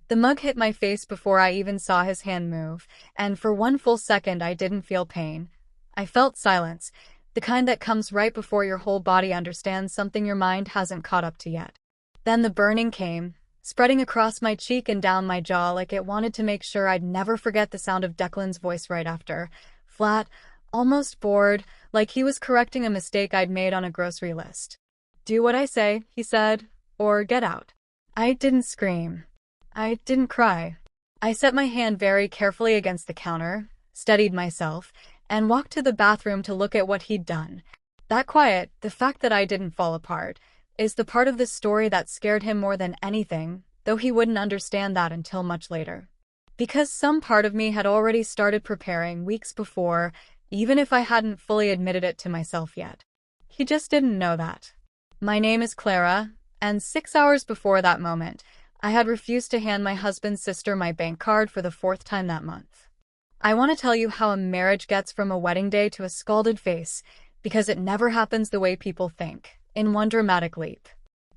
The mug hit my face before I even saw his hand move, and for one full second I didn't feel pain. I felt silence, the kind that comes right before your whole body understands something your mind hasn't caught up to yet. Then the burning came, spreading across my cheek and down my jaw like it wanted to make sure I'd never forget the sound of Declan's voice right after. Flat, almost bored, like he was correcting a mistake I'd made on a grocery list. "Do what I say," he said, "or get out." I didn't scream. I didn't cry. I set my hand very carefully against the counter, steadied myself, and walked to the bathroom to look at what he'd done. That quiet, the fact that I didn't fall apart, is the part of this story that scared him more than anything, though he wouldn't understand that until much later. Because some part of me had already started preparing weeks before, even if I hadn't fully admitted it to myself yet. He just didn't know that. My name is Clara, and 6 hours before that moment, I had refused to hand my husband's sister my bank card for the fourth time that month. I want to tell you how a marriage gets from a wedding day to a scalded face, because it never happens the way people think, in one dramatic leap.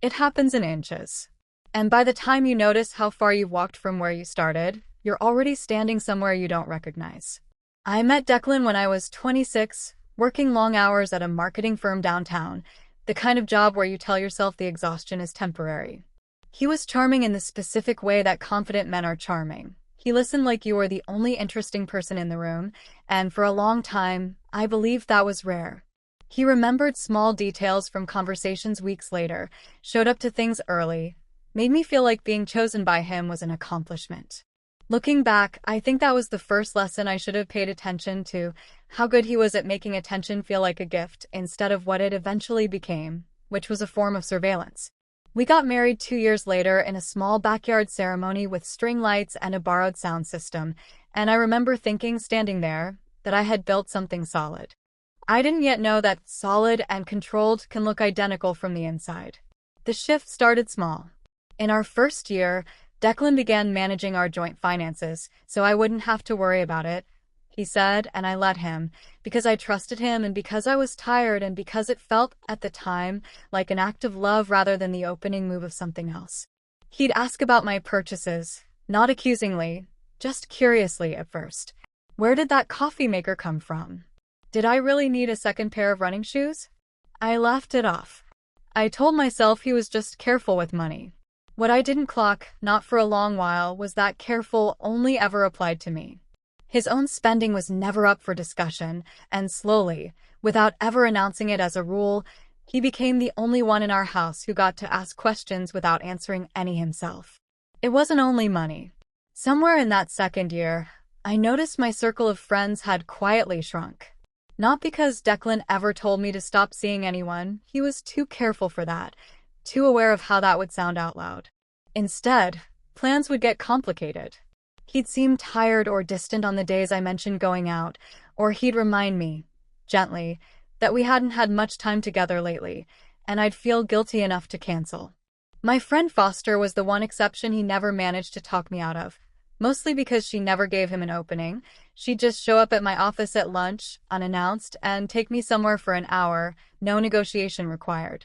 It happens in inches. And by the time you notice how far you've walked from where you started, you're already standing somewhere you don't recognize. I met Declan when I was 26, working long hours at a marketing firm downtown, the kind of job where you tell yourself the exhaustion is temporary. He was charming in the specific way that confident men are charming. He listened like you were the only interesting person in the room, and for a long time, I believed that was rare. He remembered small details from conversations weeks later, showed up to things early, made me feel like being chosen by him was an accomplishment. Looking back, I think that was the first lesson I should have paid attention to, how good he was at making attention feel like a gift instead of what it eventually became, which was a form of surveillance. We got married 2 years later in a small backyard ceremony with string lights and a borrowed sound system, and I remember thinking, standing there, that I had built something solid. I didn't yet know that solid and controlled can look identical from the inside. The shift started small. In our first year, Declan began managing our joint finances, so I wouldn't have to worry about it, he said, and I let him, because I trusted him and because I was tired and because it felt, at the time, like an act of love rather than the opening move of something else. He'd ask about my purchases, not accusingly, just curiously at first. Where did that coffee maker come from? Did I really need a second pair of running shoes? I laughed it off. I told myself he was just careful with money. What I didn't clock, not for a long while, was that careful only ever applied to me. His own spending was never up for discussion, and slowly, without ever announcing it as a rule, he became the only one in our house who got to ask questions without answering any himself. It wasn't only money. Somewhere in that second year, I noticed my circle of friends had quietly shrunk. Not because Declan ever told me to stop seeing anyone, he was too careful for that, too aware of how that would sound out loud. Instead, plans would get complicated. He'd seem tired or distant on the days I mentioned going out, or he'd remind me, gently, that we hadn't had much time together lately, and I'd feel guilty enough to cancel. My friend Foster was the one exception he never managed to talk me out of, mostly because she never gave him an opening. She'd just show up at my office at lunch, unannounced, and take me somewhere for an hour, no negotiation required.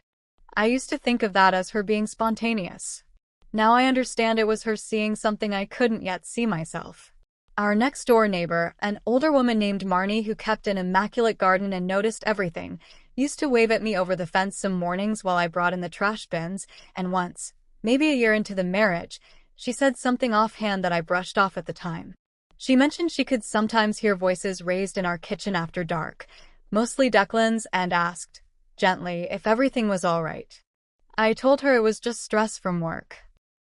I used to think of that as her being spontaneous. Now I understand it was her seeing something I couldn't yet see myself. Our next-door neighbor, an older woman named Marnie who kept an immaculate garden and noticed everything, used to wave at me over the fence some mornings while I brought in the trash bins, and once, maybe a year into the marriage, she said something offhand that I brushed off at the time. She mentioned she could sometimes hear voices raised in our kitchen after dark, mostly Declan's, and asked, gently, if everything was all right. I told her it was just stress from work.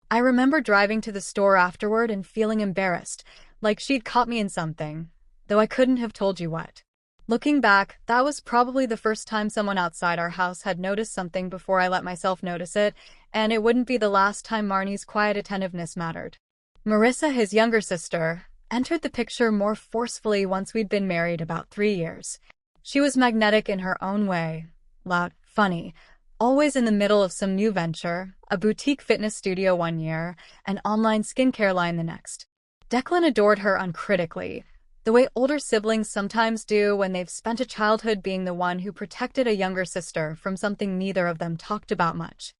I remember driving to the store afterward and feeling embarrassed, like she'd caught me in something, though I couldn't have told you what. Looking back, that was probably the first time someone outside our house had noticed something before I let myself notice it, and it wouldn't be the last time Marnie's quiet attentiveness mattered. Marissa, his younger sister, entered the picture more forcefully once we'd been married about 3 years. She was magnetic in her own way, loud, funny, always in the middle of some new venture, a boutique fitness studio one year, an online skincare line the next. Declan adored her uncritically, the way older siblings sometimes do when they've spent a childhood being the one who protected a younger sister from something neither of them talked about much.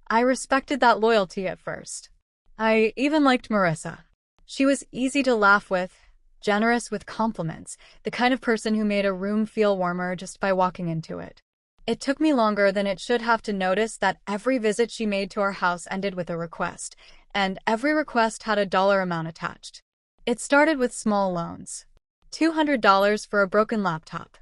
I respected that loyalty at first. I even liked Marissa. She was easy to laugh with, generous with compliments, the kind of person who made a room feel warmer just by walking into it. It took me longer than it should have to notice that every visit she made to our house ended with a request, and every request had a dollar amount attached. It started with small loans. $200 for a broken laptop.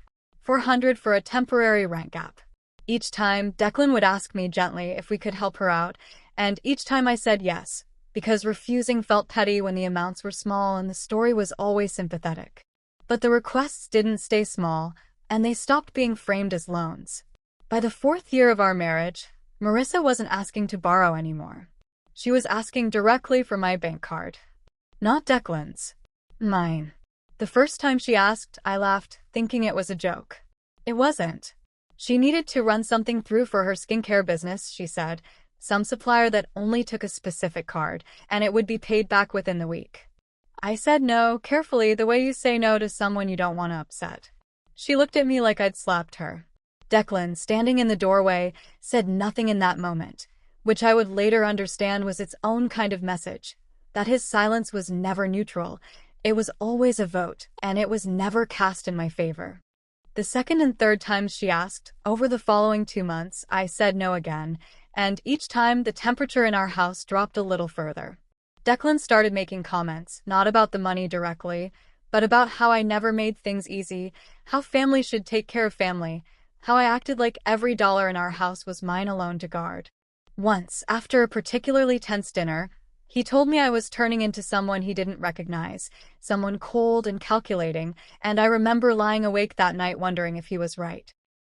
$400 for a temporary rent gap. Each time, Declan would ask me gently if we could help her out, and each time I said yes, because refusing felt petty when the amounts were small and the story was always sympathetic. But the requests didn't stay small, and they stopped being framed as loans. By the 4th year of our marriage, Marissa wasn't asking to borrow anymore. She was asking directly for my bank card. Not Declan's. Mine. The first time she asked, I laughed, thinking it was a joke. It wasn't. She needed to run something through for her skincare business, she said, some supplier that only took a specific card, and it would be paid back within the week. I said no, carefully, the way you say no to someone you don't want to upset. She looked at me like I'd slapped her. Declan, standing in the doorway, said nothing in that moment, which I would later understand was its own kind of message, that his silence was never neutral. It was always a vote, and it was never cast in my favor. The second and third times she asked, over the following 2 months, I said no again, and each time the temperature in our house dropped a little further. Declan started making comments, not about the money directly, but about how I never made things easy, how family should take care of family, how I acted like every dollar in our house was mine alone to guard. Once, after a particularly tense dinner, he told me I was turning into someone he didn't recognize, someone cold and calculating, and I remember lying awake that night wondering if he was right.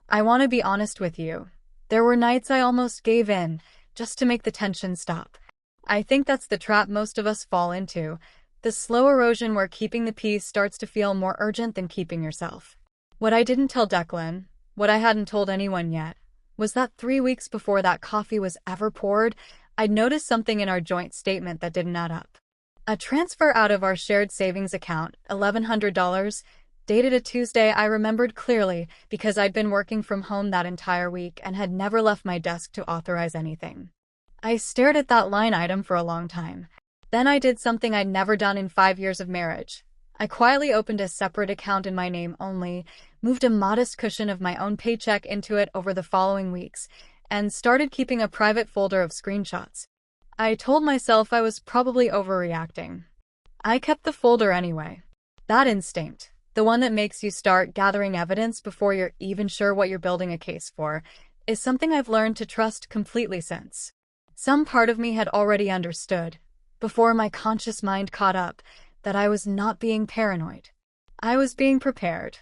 I want to be honest with you. There were nights I almost gave in, just to make the tension stop. I think that's the trap most of us fall into, the slow erosion where keeping the peace starts to feel more urgent than keeping yourself. What I didn't tell Declan, what I hadn't told anyone yet, was that 3 weeks before that coffee was ever poured, I'd noticed something in our joint statement that didn't add up. A transfer out of our shared savings account, $1,100, dated a Tuesday, I remembered clearly because I'd been working from home that entire week and had never left my desk to authorize anything. I stared at that line item for a long time. Then I did something I'd never done in 5 years of marriage. I quietly opened a separate account in my name only, moved a modest cushion of my own paycheck into it over the following weeks, and started keeping a private folder of screenshots. I told myself I was probably overreacting. I kept the folder anyway. That instinct, the one that makes you start gathering evidence before you're even sure what you're building a case for, is something I've learned to trust completely since. Some part of me had already understood, before my conscious mind caught up, that I was not being paranoid. I was being prepared.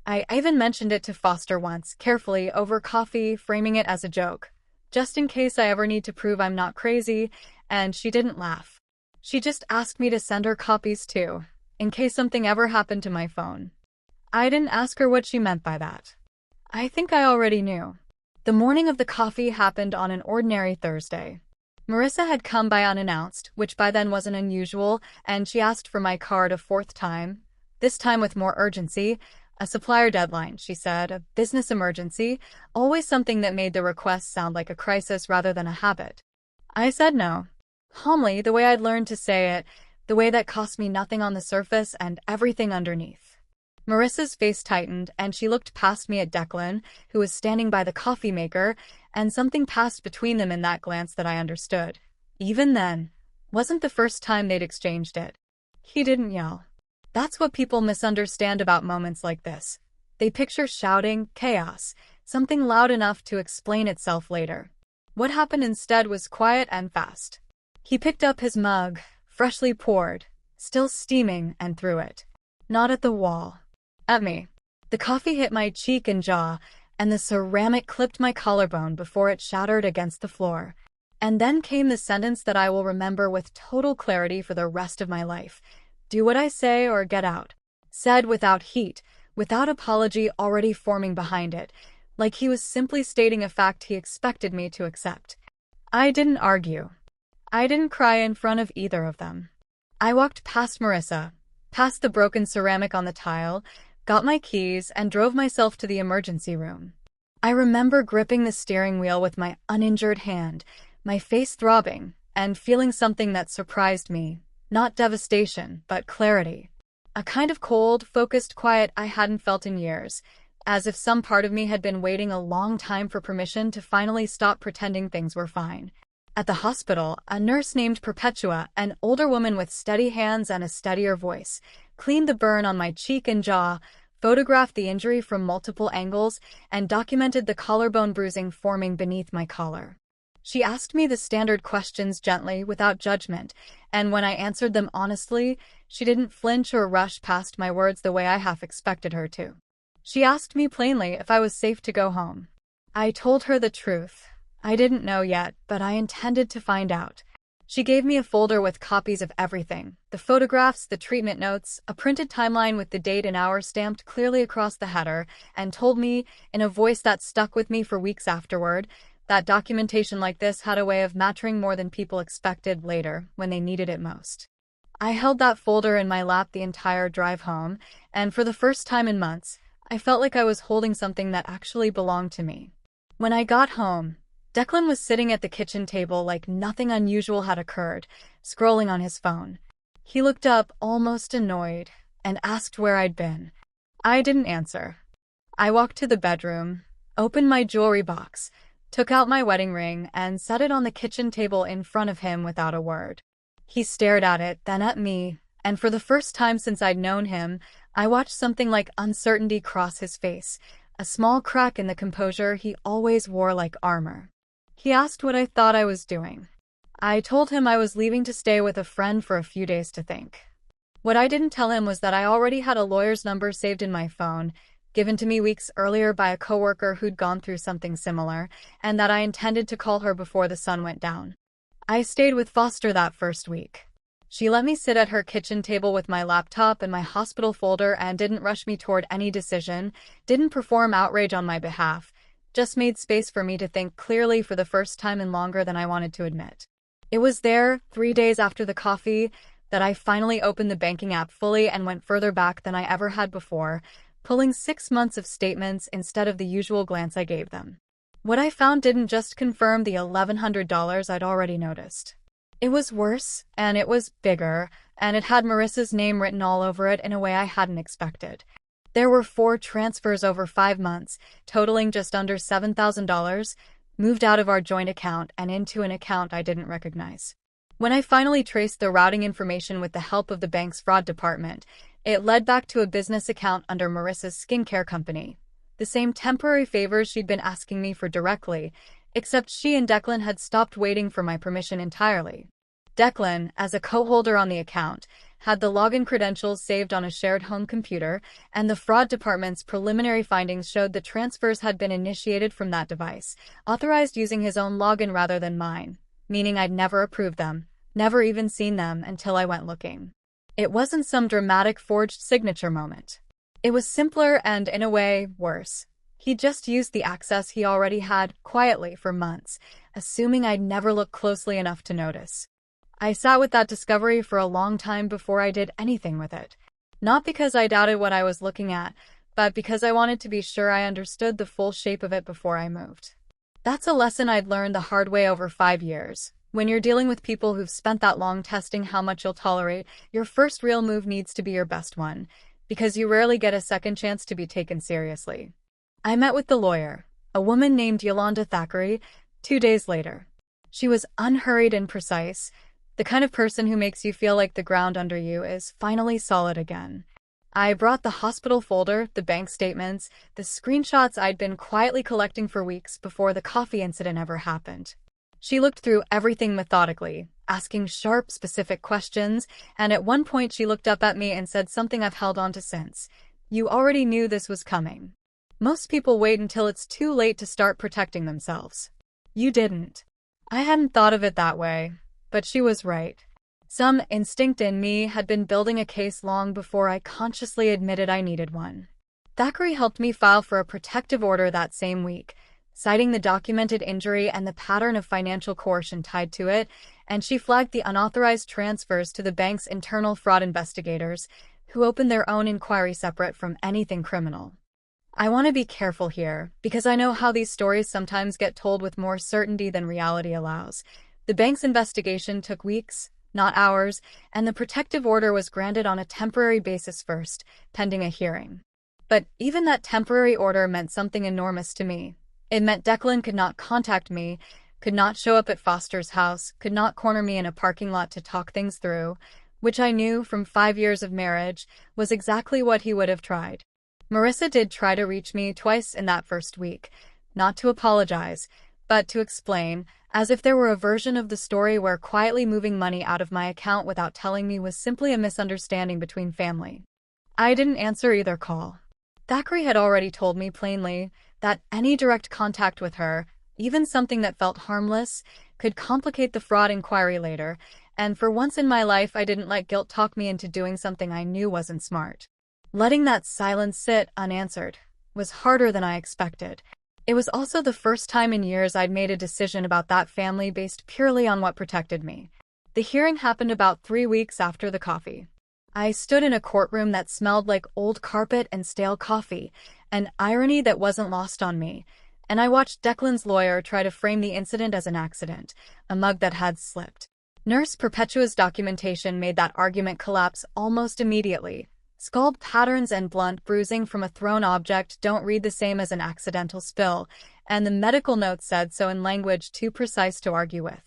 I even mentioned it to Foster once, carefully, over coffee, framing it as a joke, just in case I ever need to prove I'm not crazy, and she didn't laugh. She just asked me to send her copies too, in case something ever happened to my phone. I didn't ask her what she meant by that. I think I already knew. The morning of the coffee happened on an ordinary Thursday. Marissa had come by unannounced, which by then wasn't unusual, and she asked for my card a 4th time, this time with more urgency. A supplier deadline, she said, a business emergency, always something that made the request sound like a crisis rather than a habit. I said no. Calmly, the way I'd learned to say it, the way that cost me nothing on the surface and everything underneath. Marissa's face tightened, and she looked past me at Declan, who was standing by the coffee maker, and something passed between them in that glance that I understood. Even then, wasn't the first time they'd exchanged it. He didn't yell. That's what people misunderstand about moments like this. They picture shouting, chaos, something loud enough to explain itself later. What happened instead was quiet and fast. He picked up his mug, freshly poured, still steaming, and threw it. Not at the wall. At me. The coffee hit my cheek and jaw, and the ceramic clipped my collarbone before it shattered against the floor. And then came the sentence that I will remember with total clarity for the rest of my life. Do what I say or get out. Said without heat, without apology already forming behind it, like he was simply stating a fact he expected me to accept. I didn't argue. I didn't cry in front of either of them. I walked past Marissa, past the broken ceramic on the tile, got my keys, and drove myself to the emergency room. I remember gripping the steering wheel with my uninjured hand, my face throbbing, and feeling something that surprised me. Not devastation, but clarity. A kind of cold, focused quiet I hadn't felt in years, as if some part of me had been waiting a long time for permission to finally stop pretending things were fine. At the hospital, a nurse named Perpetua, an older woman with steady hands and a steadier voice, cleaned the burn on my cheek and jaw, photographed the injury from multiple angles, and documented the collarbone bruising forming beneath my collar. She asked me the standard questions gently, without judgment, and when I answered them honestly, she didn't flinch or rush past my words the way I half expected her to. She asked me plainly if I was safe to go home. I told her the truth. I didn't know yet, but I intended to find out. She gave me a folder with copies of everything, the photographs, the treatment notes, a printed timeline with the date and hour stamped clearly across the header, and told me, in a voice that stuck with me for weeks afterward, that documentation like this had a way of mattering more than people expected later, when they needed it most. I held that folder in my lap the entire drive home, and for the first time in months, I felt like I was holding something that actually belonged to me. When I got home, Declan was sitting at the kitchen table like nothing unusual had occurred, scrolling on his phone. He looked up, almost annoyed, and asked where I'd been. I didn't answer. I walked to the bedroom, opened my jewelry box, took out my wedding ring, and set it on the kitchen table in front of him without a word. He stared at it, then at me, and for the first time since I'd known him, I watched something like uncertainty cross his face, a small crack in the composure he always wore like armor. He asked what I thought I was doing. I told him I was leaving to stay with a friend for a few days to think. What I didn't tell him was that I already had a lawyer's number saved in my phone, given to me weeks earlier by a coworker who'd gone through something similar, and that I intended to call her before the sun went down. I stayed with Foster that first week. She let me sit at her kitchen table with my laptop and my hospital folder and didn't rush me toward any decision, didn't perform outrage on my behalf, just made space for me to think clearly for the first time in longer than I wanted to admit. It was there, 3 days after the coffee, that I finally opened the banking app fully and went further back than I ever had before, pulling 6 months of statements instead of the usual glance I gave them. What I found didn't just confirm the $1,100 I'd already noticed. It was worse, and it was bigger, and it had Marissa's name written all over it in a way I hadn't expected. There were 4 transfers over 5 months, totaling just under $7,000, moved out of our joint account and into an account I didn't recognize. When I finally traced the routing information with the help of the bank's fraud department, it led back to a business account under Marissa's skincare company. The same temporary favors she'd been asking me for directly, except she and Declan had stopped waiting for my permission entirely. Declan, as a co-holder on the account, had the login credentials saved on a shared home computer, and the fraud department's preliminary findings showed the transfers had been initiated from that device, authorized using his own login rather than mine, meaning I'd never approved them, never even seen them until I went looking. It wasn't some dramatic forged signature moment. It was simpler and, in a way, worse. He just used the access he already had, quietly, for months, assuming I'd never look closely enough to notice. I sat with that discovery for a long time before I did anything with it. Not because I doubted what I was looking at, but because I wanted to be sure I understood the full shape of it before I moved. That's a lesson I'd learned the hard way over 5 years. When you're dealing with people who've spent that long testing how much you'll tolerate, your first real move needs to be your best one, because you rarely get a second chance to be taken seriously. I met with the lawyer, a woman named Yolanda Thackeray, 2 days later. She was unhurried and precise, the kind of person who makes you feel like the ground under you is finally solid again. I brought the hospital folder, the bank statements, the screenshots I'd been quietly collecting for weeks before the coffee incident ever happened. She looked through everything methodically, asking sharp, specific questions, and at one point she looked up at me and said something I've held on to since. "You already knew this was coming. Most people wait until it's too late to start protecting themselves. You didn't." I hadn't thought of it that way, but she was right. Some instinct in me had been building a case long before I consciously admitted I needed one. Thackeray helped me file for a protective order that same week, citing the documented injury and the pattern of financial coercion tied to it, and she flagged the unauthorized transfers to the bank's internal fraud investigators, who opened their own inquiry separate from anything criminal. I want to be careful here, because I know how these stories sometimes get told with more certainty than reality allows, The bank's investigation took weeks, not hours, and the protective order was granted on a temporary basis first, pending a hearing. But even that temporary order meant something enormous to me. It meant Declan could not contact me, could not show up at Foster's house, could not corner me in a parking lot to talk things through, which I knew from 5 years of marriage was exactly what he would have tried. Marissa did try to reach me twice in that first week, not to apologize, but to explain, as if there were a version of the story where quietly moving money out of my account without telling me was simply a misunderstanding between family. I didn't answer either call. Thackeray had already told me plainly that any direct contact with her, even something that felt harmless, could complicate the fraud inquiry later, and for once in my life I didn't let guilt talk me into doing something I knew wasn't smart. Letting that silence sit unanswered was harder than I expected. It was also the first time in years I'd made a decision about that family based purely on what protected me. The hearing happened about 3 weeks after the coffee. I stood in a courtroom that smelled like old carpet and stale coffee, an irony that wasn't lost on me, and I watched Declan's lawyer try to frame the incident as an accident, a mug that had slipped. Nurse Perpetua's documentation made that argument collapse almost immediately. Scald patterns and blunt bruising from a thrown object don't read the same as an accidental spill, and the medical notes said so in language too precise to argue with.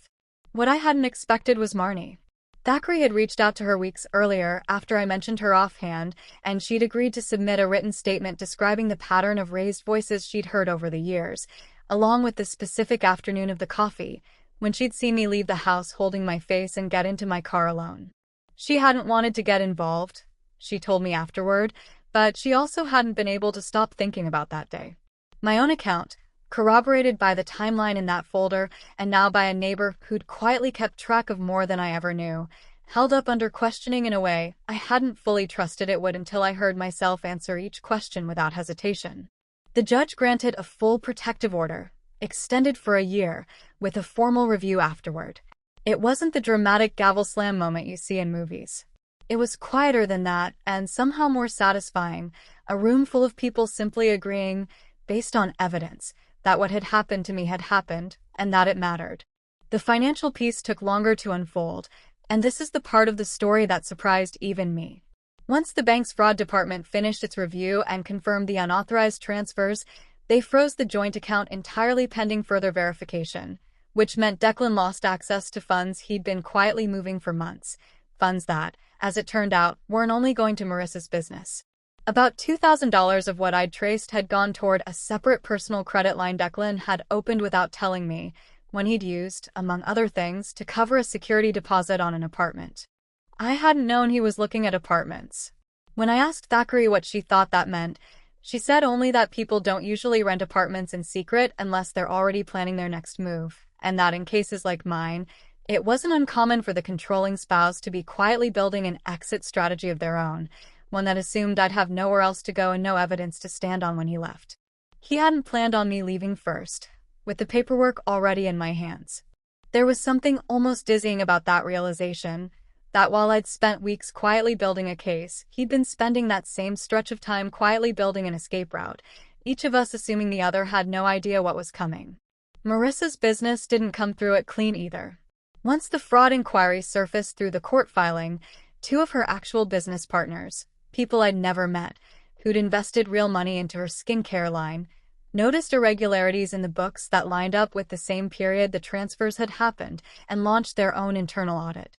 What I hadn't expected was Marnie. Thackeray had reached out to her weeks earlier after I mentioned her offhand, and she'd agreed to submit a written statement describing the pattern of raised voices she'd heard over the years, along with the specific afternoon of the coffee, when she'd seen me leave the house holding my face and get into my car alone. She hadn't wanted to get involved, she told me afterward, but she also hadn't been able to stop thinking about that day. My own account, corroborated by the timeline in that folder and now by a neighbor who'd quietly kept track of more than I ever knew, held up under questioning in a way I hadn't fully trusted it would until I heard myself answer each question without hesitation. The judge granted a full protective order, extended for a year, with a formal review afterward. It wasn't the dramatic gavel slam moment you see in movies. It was quieter than that, and somehow more satisfying, a room full of people simply agreeing, based on evidence, that what had happened to me had happened, and that it mattered. The financial piece took longer to unfold, and this is the part of the story that surprised even me. Once the bank's fraud department finished its review and confirmed the unauthorized transfers, they froze the joint account entirely pending further verification, which meant Declan lost access to funds he'd been quietly moving for months, funds that, as it turned out, weren't only going to Marissa's business. About $2,000 of what I'd traced had gone toward a separate personal credit line Declan had opened without telling me, when he'd used, among other things, to cover a security deposit on an apartment. I hadn't known he was looking at apartments. When I asked Thackeray what she thought that meant, she said only that people don't usually rent apartments in secret unless they're already planning their next move, and that in cases like mine, it wasn't uncommon for the controlling spouse to be quietly building an exit strategy of their own, one that assumed I'd have nowhere else to go and no evidence to stand on when he left. He hadn't planned on me leaving first, with the paperwork already in my hands. There was something almost dizzying about that realization, that while I'd spent weeks quietly building a case, he'd been spending that same stretch of time quietly building an escape route, each of us assuming the other had no idea what was coming. Marissa's business didn't come through it clean either. Once the fraud inquiry surfaced through the court filing, 2 of her actual business partners, people I'd never met, who'd invested real money into her skincare line, noticed irregularities in the books that lined up with the same period the transfers had happened and launched their own internal audit.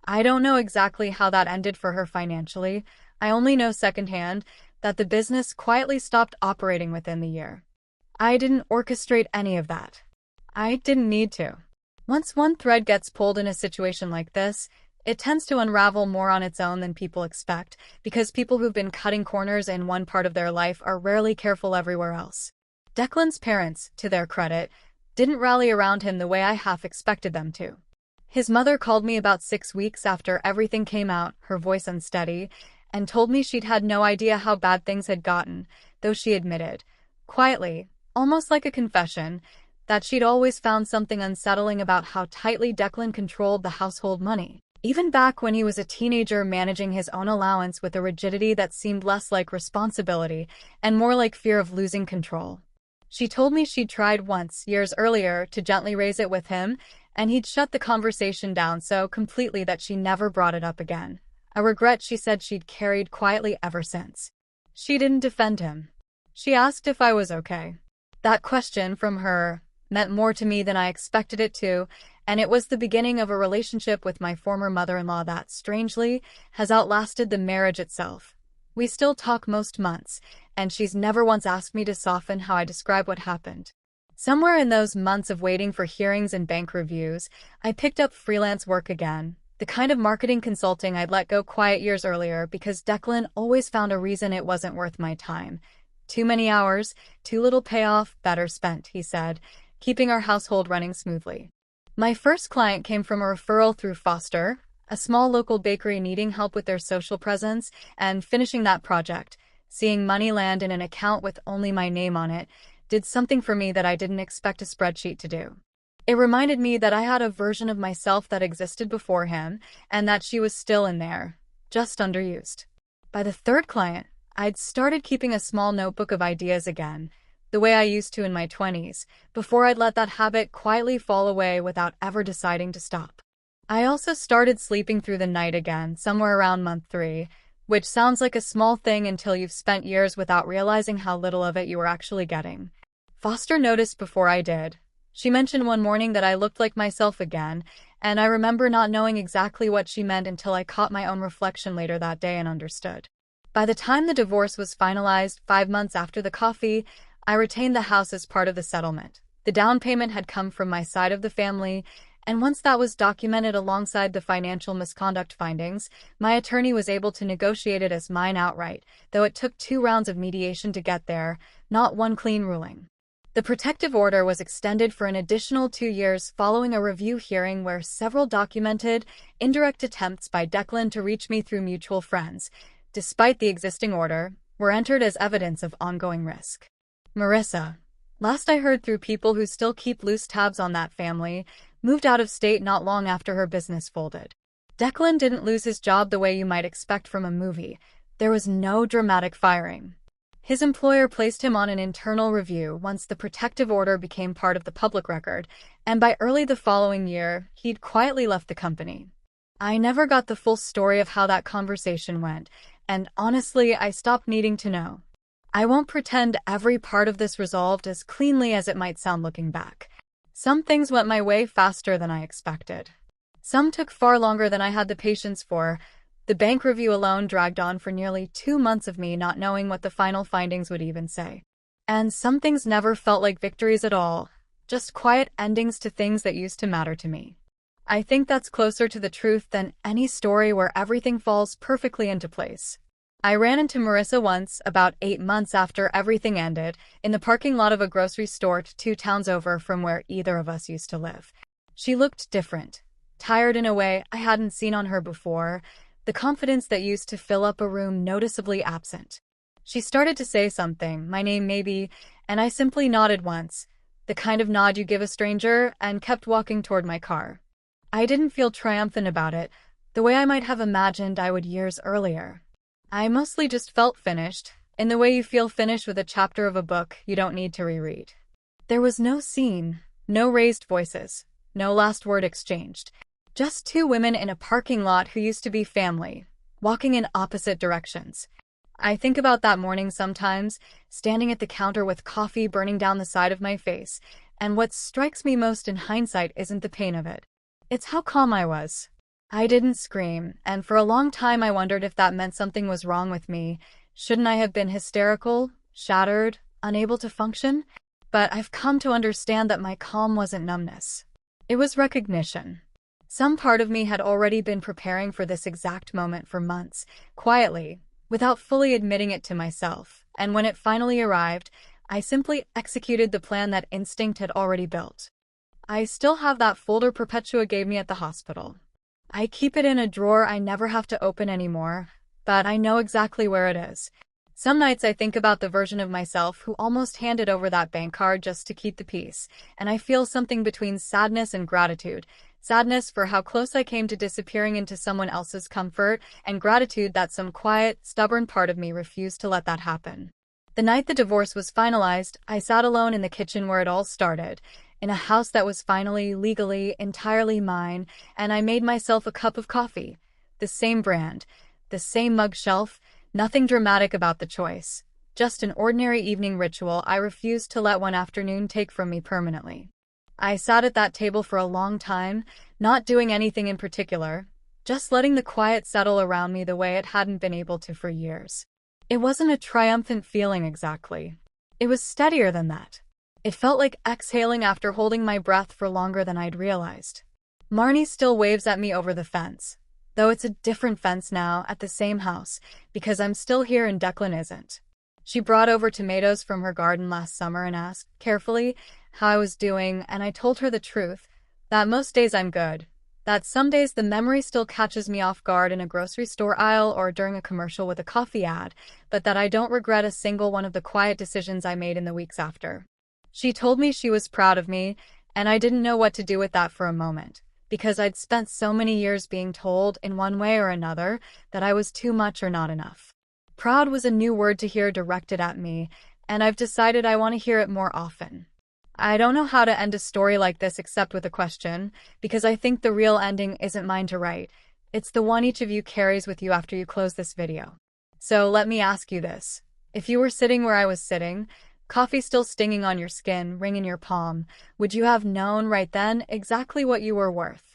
I don't know exactly how that ended for her financially. I only know secondhand that the business quietly stopped operating within the year. I didn't orchestrate any of that. I didn't need to. Once one thread gets pulled in a situation like this, it tends to unravel more on its own than people expect, because people who've been cutting corners in one part of their life are rarely careful everywhere else. Declan's parents, to their credit, didn't rally around him the way I half expected them to. His mother called me about 6 weeks after everything came out, her voice unsteady, and told me she'd had no idea how bad things had gotten, though she admitted, quietly, almost like a confession, that she'd always found something unsettling about how tightly Declan controlled the household money, even back when he was a teenager managing his own allowance with a rigidity that seemed less like responsibility and more like fear of losing control. She told me she'd tried once, years earlier, to gently raise it with him, and he'd shut the conversation down so completely that she never brought it up again. A regret she said she'd carried quietly ever since. She didn't defend him. She asked if I was okay. That question from her meant more to me than I expected it to, and it was the beginning of a relationship with my former mother-in-law that, strangely, has outlasted the marriage itself. We still talk most months, and she's never once asked me to soften how I describe what happened. Somewhere in those months of waiting for hearings and bank reviews, I picked up freelance work again, the kind of marketing consulting I'd let go quiet years earlier because Declan always found a reason it wasn't worth my time. Too many hours, too little payoff, better spent, he said, keeping our household running smoothly. My first client came from a referral through Foster, a small local bakery needing help with their social presence, and finishing that project, seeing money land in an account with only my name on it, did something for me that I didn't expect a spreadsheet to do. It reminded me that I had a version of myself that existed before him, and that she was still in there, just underused. By the third client, I'd started keeping a small notebook of ideas again, the way I used to in my 20s, before I'd let that habit quietly fall away without ever deciding to stop. I also started sleeping through the night again, somewhere around month 3, which sounds like a small thing until you've spent years without realizing how little of it you were actually getting. Foster noticed before I did. She mentioned one morning that I looked like myself again, and I remember not knowing exactly what she meant until I caught my own reflection later that day and understood. By the time the divorce was finalized 5 months after the coffee, I retained the house as part of the settlement. The down payment had come from my side of the family, and once that was documented alongside the financial misconduct findings, my attorney was able to negotiate it as mine outright, though it took 2 rounds of mediation to get there, not one clean ruling. The protective order was extended for an additional 2 years following a review hearing where several documented, indirect attempts by Declan to reach me through mutual friends, despite the existing order, were entered as evidence of ongoing risk. Marissa, last I heard through people who still keep loose tabs on that family, moved out of state not long after her business folded. Declan didn't lose his job the way you might expect from a movie. There was no dramatic firing. His employer placed him on an internal review once the protective order became part of the public record, and by early the following year, he'd quietly left the company. I never got the full story of how that conversation went, and honestly, I stopped needing to know. I won't pretend every part of this resolved as cleanly as it might sound looking back. Some things went my way faster than I expected. Some took far longer than I had the patience for. The bank review alone dragged on for nearly 2 months of me not knowing what the final findings would even say. And some things never felt like victories at all, just quiet endings to things that used to matter to me. I think that's closer to the truth than any story where everything falls perfectly into place. I ran into Marissa once, about 8 months after everything ended, in the parking lot of a grocery store 2 towns over from where either of us used to live. She looked different, tired in a way I hadn't seen on her before, the confidence that used to fill up a room noticeably absent. She started to say something, my name maybe, and I simply nodded once, the kind of nod you give a stranger, and kept walking toward my car. I didn't feel triumphant about it, the way I might have imagined I would years earlier. I mostly just felt finished, in the way you feel finished with a chapter of a book you don't need to reread. There was no scene, no raised voices, no last word exchanged. Just 2 women in a parking lot who used to be family, walking in opposite directions. I think about that morning sometimes, standing at the counter with coffee burning down the side of my face, and what strikes me most in hindsight isn't the pain of it. It's how calm I was. I didn't scream, and for a long time I wondered if that meant something was wrong with me. Shouldn't I have been hysterical, shattered, unable to function? But I've come to understand that my calm wasn't numbness. It was recognition. Some part of me had already been preparing for this exact moment for months, quietly, without fully admitting it to myself, and when it finally arrived, I simply executed the plan that instinct had already built. I still have that folder Perpetua gave me at the hospital. I keep it in a drawer I never have to open anymore, but I know exactly where it is. Some nights I think about the version of myself who almost handed over that bank card just to keep the peace, and I feel something between sadness and gratitude. Sadness for how close I came to disappearing into someone else's comfort, and gratitude that some quiet, stubborn part of me refused to let that happen. The night the divorce was finalized, I sat alone in the kitchen where it all started, in a house that was finally, legally, entirely mine, and I made myself a cup of coffee. The same brand, the same mug shelf, nothing dramatic about the choice. Just an ordinary evening ritual I refused to let one afternoon take from me permanently. I sat at that table for a long time, not doing anything in particular, just letting the quiet settle around me the way it hadn't been able to for years. It wasn't a triumphant feeling exactly. It was steadier than that. It felt like exhaling after holding my breath for longer than I'd realized. Marnie still waves at me over the fence, though it's a different fence now at the same house, because I'm still here and Declan isn't. She brought over tomatoes from her garden last summer and asked, carefully, how I was doing, and I told her the truth, that most days I'm good, that some days the memory still catches me off guard in a grocery store aisle or during a commercial with a coffee ad, but that I don't regret a single one of the quiet decisions I made in the weeks after. She told me she was proud of me, and I didn't know what to do with that for a moment, because I'd spent so many years being told, in one way or another, that I was too much or not enough. Proud was a new word to hear directed at me, and I've decided I want to hear it more often. I don't know how to end a story like this except with a question, because I think the real ending isn't mine to write. It's the one each of you carries with you after you close this video. So let me ask you this. If you were sitting where I was sitting, coffee still stinging on your skin, ring in your palm, would you have known right then exactly what you were worth?